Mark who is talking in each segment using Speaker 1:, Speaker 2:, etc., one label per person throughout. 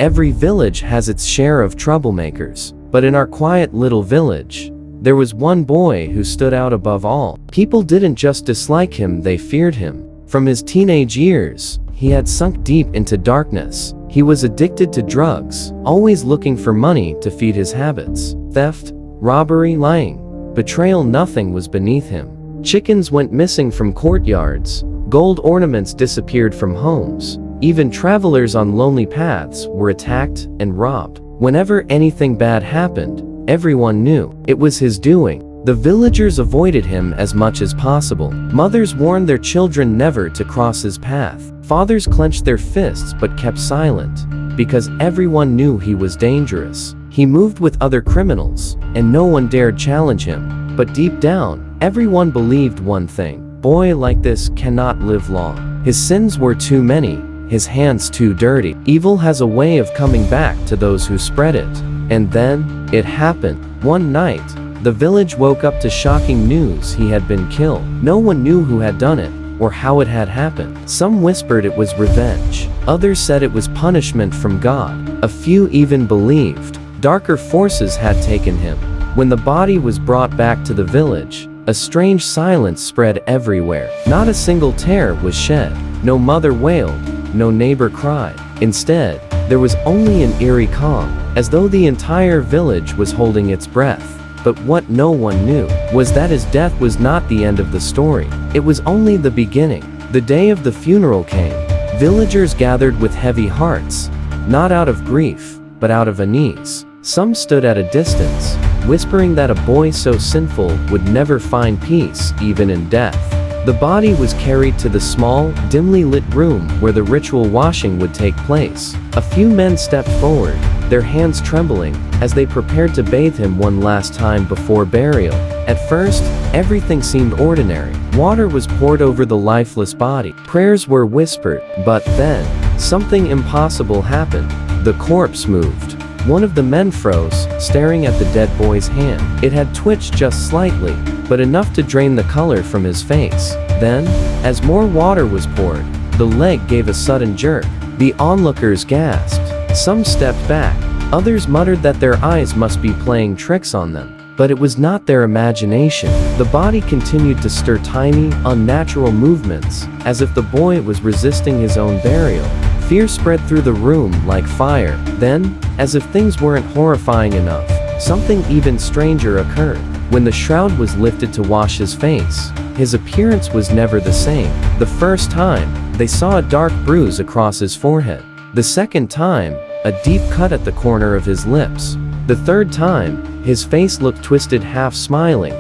Speaker 1: Every village has its share of troublemakers, but in our quiet little village, there was one boy who stood out above all. People didn't just dislike him, they feared him. From his teenage years, he had sunk deep into darkness. He was addicted to drugs, always looking for money to feed his habits. Theft, robbery, lying, betrayal, nothing was beneath him. Chickens went missing from courtyards, gold ornaments disappeared from homes. Even travelers on lonely paths were attacked and robbed. Whenever anything bad happened, everyone knew it was his doing. The villagers avoided him as much as possible. Mothers warned their children never to cross his path. Fathers clenched their fists but kept silent, because everyone knew he was dangerous. He moved with other criminals, and no one dared challenge him. But deep down, everyone believed one thing: boy like this cannot live long. His sins were too many, his hands too dirty. Evil has a way of coming back to those who spread it. And then, it happened. One night, the village woke up to shocking news: he had been killed. No one knew who had done it, or how it had happened. Some whispered it was revenge. Others said it was punishment from God. A few even believed darker forces had taken him. When the body was brought back to the village, a strange silence spread everywhere. Not a single tear was shed. No mother wailed. No neighbor cried. Instead, there was only an eerie calm, as though the entire village was holding its breath. But what no one knew was that his death was not the end of the story. It was only the beginning. The day of the funeral came. Villagers gathered with heavy hearts, not out of grief, but out of unease. Some stood at a distance, whispering that a boy so sinful would never find peace, even in death. The body was carried to the small, dimly lit room where the ritual washing would take place. A few men stepped forward, their hands trembling, as they prepared to bathe him one last time before burial. At first, everything seemed ordinary. Water was poured over the lifeless body. Prayers were whispered, but then, something impossible happened. The corpse moved. One of the men froze, staring at the dead boy's hand. It had twitched just slightly, but enough to drain the color from his face. Then, as more water was poured, the leg gave a sudden jerk. The onlookers gasped. Some stepped back. Others muttered that their eyes must be playing tricks on them. But it was not their imagination. The body continued to stir tiny, unnatural movements, as if the boy was resisting his own burial. Fear spread through the room like fire. Then, as if things weren't horrifying enough, something even stranger occurred. When the shroud was lifted to wash his face, his appearance was never the same. The first time, they saw a dark bruise across his forehead. The second time, a deep cut at the corner of his lips. The third time, his face looked twisted, half smiling,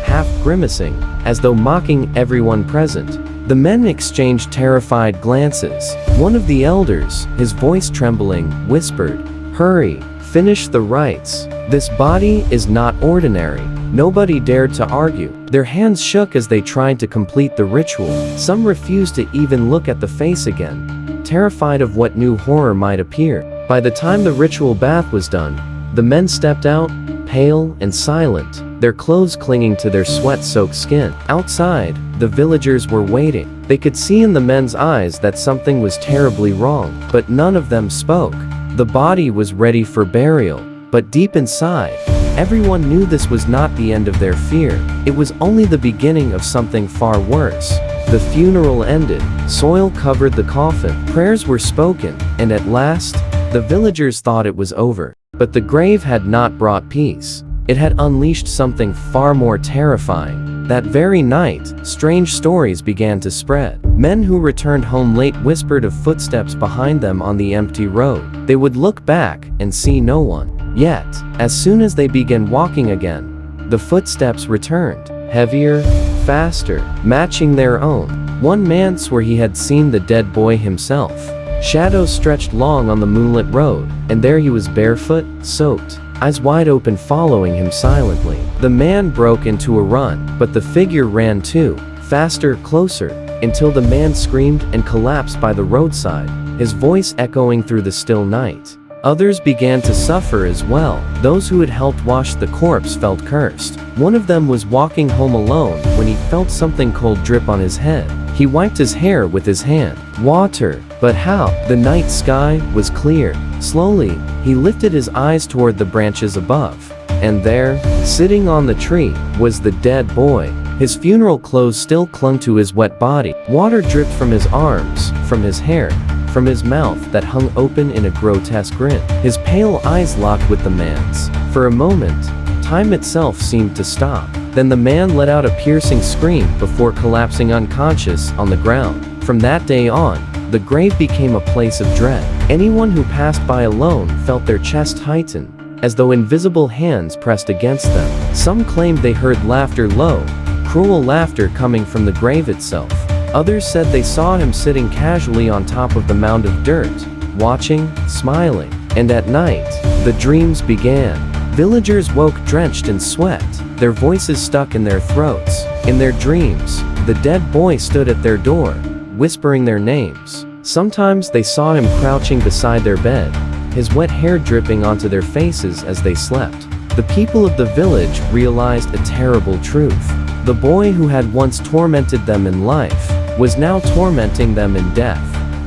Speaker 1: half grimacing, as though mocking everyone present. The men exchanged terrified glances. One of the elders, his voice trembling, whispered, "Hurry, finish the rites. This body is not ordinary." Nobody dared to argue. Their hands shook as they tried to complete the ritual. Some refused to even look at the face again, terrified of what new horror might appear. By the time the ritual bath was done, the men stepped out, pale and silent, their clothes clinging to their sweat-soaked skin. Outside, the villagers were waiting. They could see in the men's eyes that something was terribly wrong, but none of them spoke. The body was ready for burial, but deep inside, everyone knew this was not the end of their fear. It was only the beginning of something far worse. The funeral ended, soil covered the coffin, prayers were spoken, and at last, the villagers thought it was over. But the grave had not brought peace. It had unleashed something far more terrifying. That very night, strange stories began to spread. Men who returned home late whispered of footsteps behind them on the empty road. They would look back and see no one. Yet, as soon as they began walking again, the footsteps returned, heavier, faster, matching their own. One man swore he had seen the dead boy himself. Shadows stretched long on the moonlit road, and there he was, barefoot, soaked, eyes wide open, following him silently. The man broke into a run, but the figure ran too, faster, closer, until the man screamed and collapsed by the roadside, his voice echoing through the still night. Others began to suffer as well. Those who had helped wash the corpse felt cursed. One of them was walking home alone when he felt something cold drip on his head. He wiped his hair with his hand. Water. But how? The night sky was clear. Slowly, he lifted his eyes toward the branches above. And there, sitting on the tree, was the dead boy. His funeral clothes still clung to his wet body. Water dripped from his arms, from his hair, from his mouth that hung open in a grotesque grin. His pale eyes locked with the man's. For a moment, time itself seemed to stop. Then the man let out a piercing scream before collapsing unconscious on the ground. From that day on, the grave became a place of dread. Anyone who passed by alone felt their chest tighten, as though invisible hands pressed against them. Some claimed they heard laughter low, cruel laughter coming from the grave itself. Others said they saw him sitting casually on top of the mound of dirt, watching, smiling. And at night, the dreams began. Villagers woke drenched in sweat, their voices stuck in their throats. In their dreams, the dead boy stood at their door, whispering their names. Sometimes they saw him crouching beside their bed, his wet hair dripping onto their faces as they slept. The people of the village realized a terrible truth. The boy who had once tormented them in life was now tormenting them in death.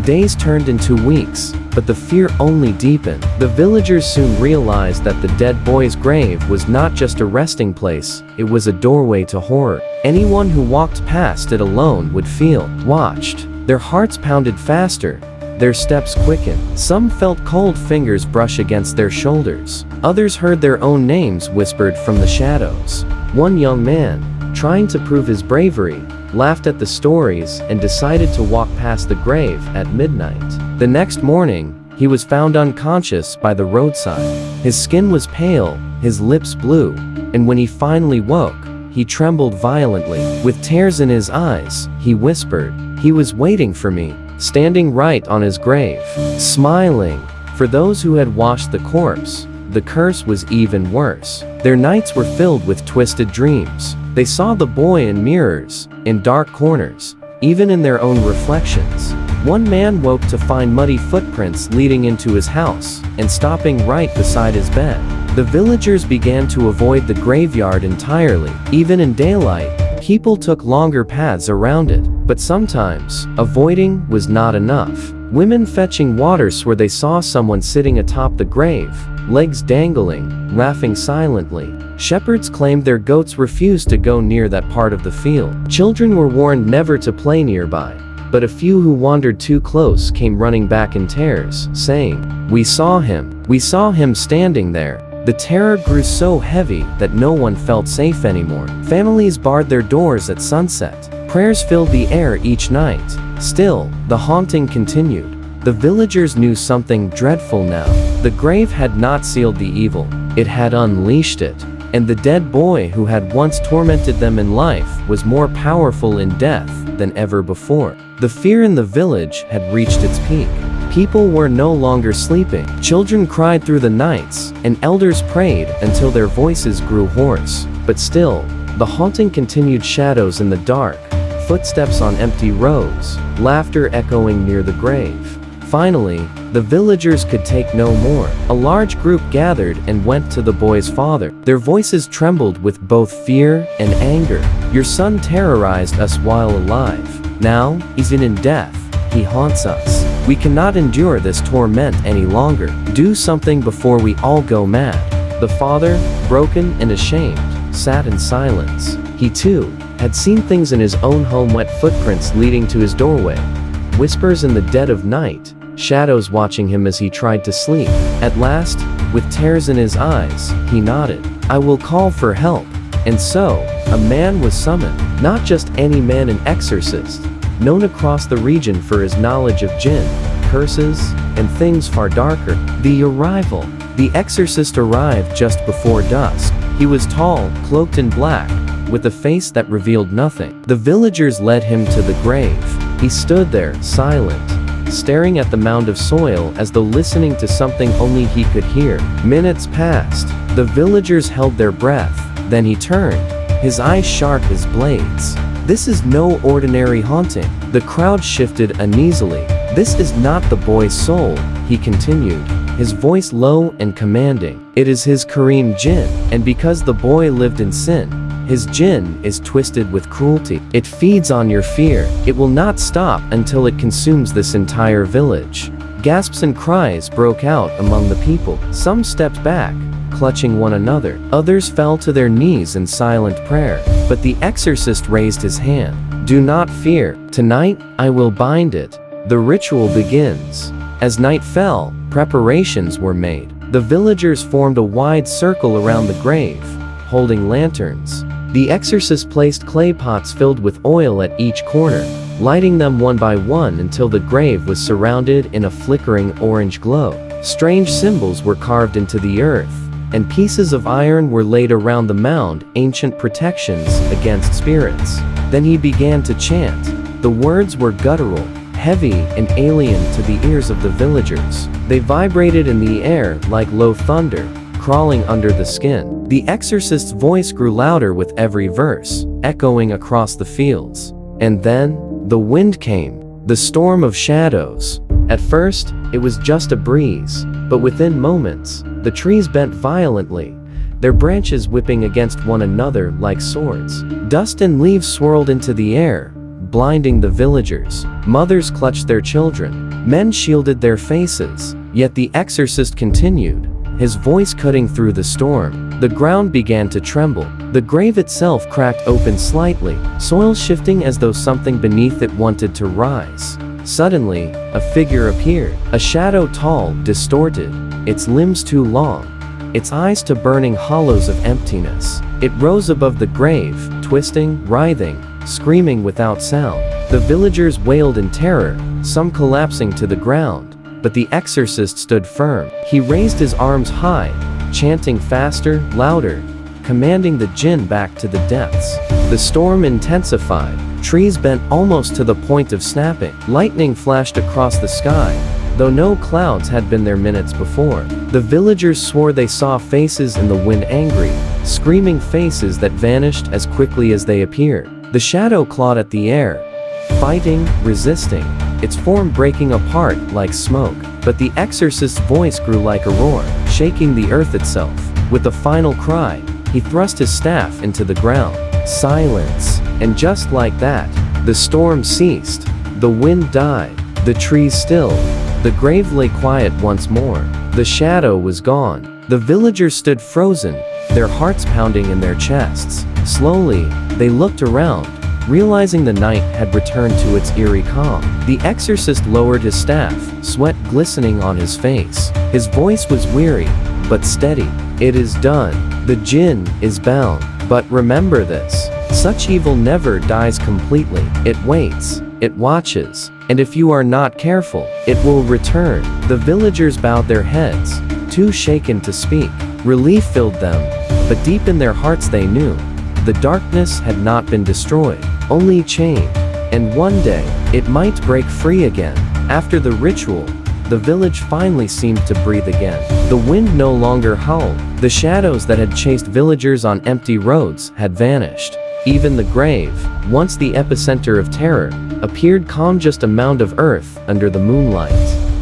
Speaker 1: Days turned into weeks, but the fear only deepened. The villagers soon realized that the dead boy's grave was not just a resting place, it was a doorway to horror. Anyone who walked past it alone would feel watched. Their hearts pounded faster, their steps quickened. Some felt cold fingers brush against their shoulders. Others heard their own names whispered from the shadows. One young man, trying to prove his bravery, laughed at the stories and decided to walk past the grave at midnight. The next morning, he was found unconscious by the roadside. His skin was pale, his lips blue, and when he finally woke, he trembled violently. With tears in his eyes, he whispered, "He was waiting for me," standing right on his grave, smiling. For those who had washed the corpse, the curse was even worse. Their nights were filled with twisted dreams. They saw the boy in mirrors, in dark corners, even in their own reflections. One man woke to find muddy footprints leading into his house, and stopping right beside his bed. The villagers began to avoid the graveyard entirely. Even in daylight, people took longer paths around it. But sometimes, avoiding was not enough. Women fetching water swore they saw someone sitting atop the grave, legs dangling, laughing silently. Shepherds claimed their goats refused to go near that part of the field. Children were warned never to play nearby, but a few who wandered too close came running back in tears, saying, "We saw him standing there." The terror grew so heavy that no one felt safe anymore. Families barred their doors at sunset. Prayers filled the air each night. Still, the haunting continued. The villagers knew something dreadful now. The grave had not sealed the evil, it had unleashed it. And the dead boy who had once tormented them in life was more powerful in death than ever before. The fear in the village had reached its peak. People were no longer sleeping. Children cried through the nights, and elders prayed until their voices grew hoarse. But still, the haunting continued. Shadows in the dark, footsteps on empty roads, laughter echoing near the grave. Finally, the villagers could take no more. A large group gathered and went to the boy's father. Their voices trembled with both fear and anger. "Your son terrorized us while alive. Now, even in death, he haunts us. We cannot endure this torment any longer. Do something before we all go mad." The father, broken and ashamed, sat in silence. He too had seen things in his own home, wet footprints leading to his doorway, whispers in the dead of night, shadows watching him as he tried to sleep. At last, with tears in his eyes, he nodded. "I will call for help." And so, a man was summoned. Not just any man, an exorcist, known across the region for his knowledge of jinn, curses, and things far darker. The exorcist arrived just before dusk. He was tall, cloaked in black, with a face that revealed nothing. The villagers led him to the grave. He stood there, silent, staring at the mound of soil as though listening to something only he could hear. Minutes passed. The villagers held their breath. Then he turned, his eyes sharp as blades. "This is no ordinary haunting." The crowd shifted uneasily. "This is not the boy's soul," he continued, his voice low and commanding. "It is his Karim Jinn, and because the boy lived in sin, his jinn is twisted with cruelty. It feeds on your fear. It will not stop until it consumes this entire village." Gasps and cries broke out among the people. Some stepped back, clutching one another. Others fell to their knees in silent prayer. But the exorcist raised his hand. "Do not fear. Tonight, I will bind it." The ritual begins. As night fell, preparations were made. The villagers formed a wide circle around the grave, holding lanterns. The exorcist placed clay pots filled with oil at each corner, lighting them one by one until the grave was surrounded in a flickering orange glow. Strange symbols were carved into the earth, and pieces of iron were laid around the mound, ancient protections against spirits. Then he began to chant. The words were guttural, heavy and alien to the ears of the villagers. They vibrated in the air like low thunder, crawling under the skin. The exorcist's voice grew louder with every verse, echoing across the fields. And then, the wind came, the storm of shadows. At first, it was just a breeze, but within moments, the trees bent violently, their branches whipping against one another like swords. Dust and leaves swirled into the air, blinding the villagers. Mothers clutched their children. Men shielded their faces. Yet the exorcist continued, his voice cutting through the storm. The ground began to tremble. The grave itself cracked open slightly, soil shifting as though something beneath it wanted to rise. Suddenly, a figure appeared, a shadow tall, distorted, its limbs too long, its eyes to burning hollows of emptiness. It rose above the grave, twisting, writhing, screaming without sound. The villagers wailed in terror, some collapsing to the ground, but the exorcist stood firm. He raised his arms high, chanting faster, louder, commanding the jinn back to the depths. The storm intensified. Trees bent almost to the point of snapping. Lightning flashed across the sky, though no clouds had been there minutes before. The villagers swore they saw faces in the wind, angry, screaming faces that vanished as quickly as they appeared. The shadow clawed at the air, fighting, resisting, its form breaking apart like smoke. But the exorcist's voice grew like a roar, shaking the earth itself. With a final cry, he thrust his staff into the ground. Silence. And just like that, the storm ceased. The wind died. The trees stilled. The grave lay quiet once more. The shadow was gone. The villagers stood frozen, their hearts pounding in their chests. Slowly, they looked around, realizing the night had returned to its eerie calm. The exorcist lowered his staff, sweat glistening on his face. His voice was weary, but steady. "It is done. The jinn is bound. But remember this. Such evil never dies completely. It waits. It watches. And if you are not careful, it will return." The villagers bowed their heads, too shaken to speak. Relief filled them, but deep in their hearts they knew the darkness had not been destroyed, only chained. And one day, it might break free again. After the ritual, the village finally seemed to breathe again. The wind no longer howled. The shadows that had chased villagers on empty roads had vanished. Even the grave, once the epicenter of terror, appeared calm, just a mound of earth under the moonlight.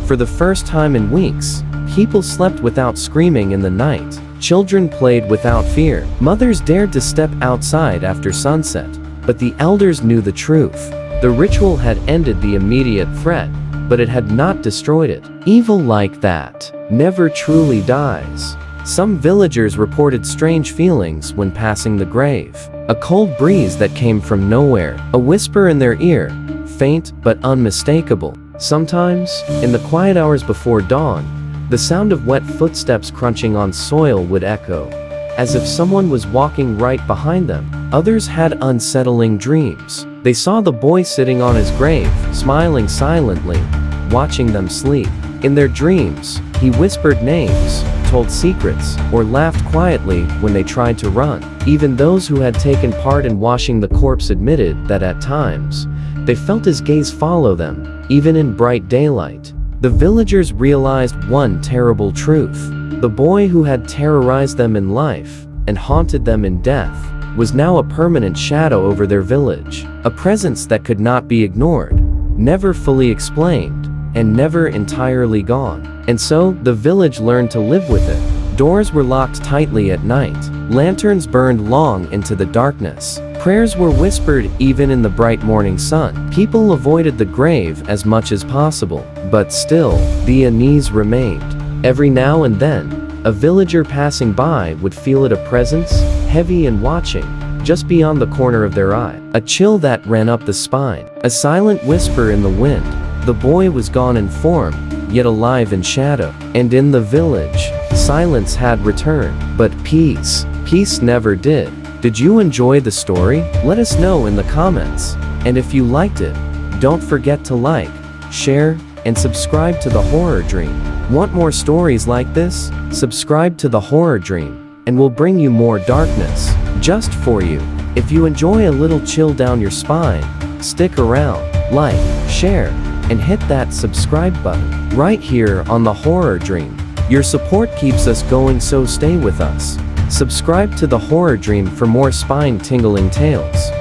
Speaker 1: For the first time in weeks, people slept without screaming in the night. Children played without fear. Mothers dared to step outside after sunset. But the elders knew the truth. The ritual had ended the immediate threat, but it had not destroyed it. Evil like that never truly dies. Some villagers reported strange feelings when passing the grave. A cold breeze that came from nowhere, a whisper in their ear, faint but unmistakable. Sometimes, in the quiet hours before dawn, the sound of wet footsteps crunching on soil would echo, as if someone was walking right behind them. Others had unsettling dreams. They saw the boy sitting on his grave, smiling silently, watching them sleep. In their dreams, he whispered names, told secrets, or laughed quietly when they tried to run. Even those who had taken part in washing the corpse admitted that at times, they felt his gaze follow them, even in bright daylight. The villagers realized one terrible truth. The boy who had terrorized them in life, and haunted them in death, was now a permanent shadow over their village. A presence that could not be ignored, never fully explained, and never entirely gone. And so, the village learned to live with it. Doors were locked tightly at night. Lanterns burned long into the darkness. Prayers were whispered even in the bright morning sun. People avoided the grave as much as possible, but still, the unease remained. Every now and then, a villager passing by would feel it, a presence, heavy and watching, just beyond the corner of their eye. A chill that ran up the spine. A silent whisper in the wind. The boy was gone in form, yet alive in shadow. And in the village, silence had returned, but peace never did. Did you enjoy the story? Let us know in the comments. And if you liked it, don't forget to like, share, and subscribe to The Horror Dream. Want more stories like this? Subscribe to The Horror Dream, and we'll bring you more darkness, just for you. If you enjoy a little chill down your spine, stick around, like, share, and hit that subscribe button, right here on The Horror Dream. Your support keeps us going, so stay with us. Subscribe to The Horror Dream for more spine-tingling tales.